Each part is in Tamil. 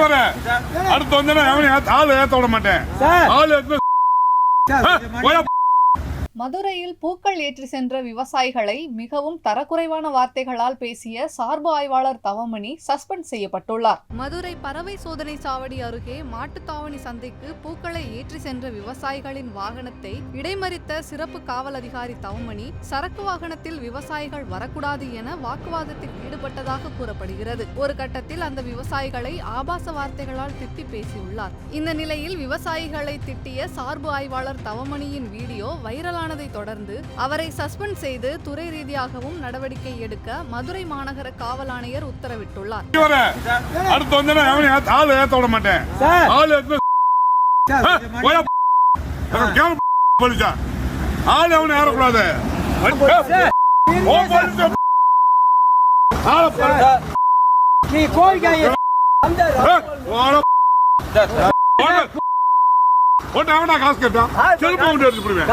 வர அடுத்து வந்தா ஆள் ஏத்த விட மாட்டேன். ஆள் மதுரையில் பூக்கள் ஏற்றி சென்ற விவசாயிகளை மிகவும் தரக்குறைவான வார்த்தைகளால் பேசிய சார்பு ஆய்வாளர் தவமணி சஸ்பெண்ட் செய்யப்பட்டுள்ளார். மதுரை பறவை சோதனை சாவடி அருகே மாட்டுத்தாவணி சந்தைக்கு பூக்களை ஏற்றி சென்ற விவசாயிகளின் வாகனத்தை இடைமறித்த சிறப்பு காவல் அதிகாரி தவமணி சரக்கு வாகனத்தில் விவசாயிகள் வரக்கூடாது என வாக்குவாதத்தில் ஈடுபட்டதாக கூறப்படுகிறது. ஒரு கட்டத்தில் அந்த விவசாயிகளை ஆபாச வார்த்தைகளால் திட்டி பேசியுள்ளார். இந்த நிலையில் விவசாயிகளை திட்டிய சார்பு ஆய்வாளர் தவமணியின் வீடியோ வைரலான தொடர்ந்து அவரை சஸ்பெண்ட் செய்து துறை ரீதியாகவும் நடவடிக்கை எடுக்க மதுரை மாநகர காவல் ஆணையர் உத்தரவிட்டுள்ளார். அடுத்து வந்தா ஆள் ஏத்த விட மாட்டேன். ஆள் அவனை ஏறக்கூடாது. காசு கேட்டான் செருப்பு கொண்டு எடுத்து போடுவேன்.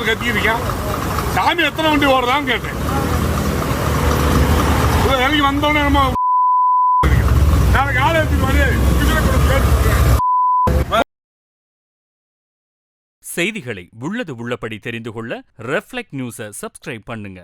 கத்திருக்கேன். சாமி எத்தனை வண்டி ஓடுறான்னு கேட்டேன். இறங்கி வந்தோடனே நம்ம நாளைக்கு ஆளை செய்திகளை உள்ளது உள்ளபடி தெரிந்து கொள்ள ரெஃப்ளெக்ட் நியூஸை சப்ஸ்கிரைப் பண்ணுங்க.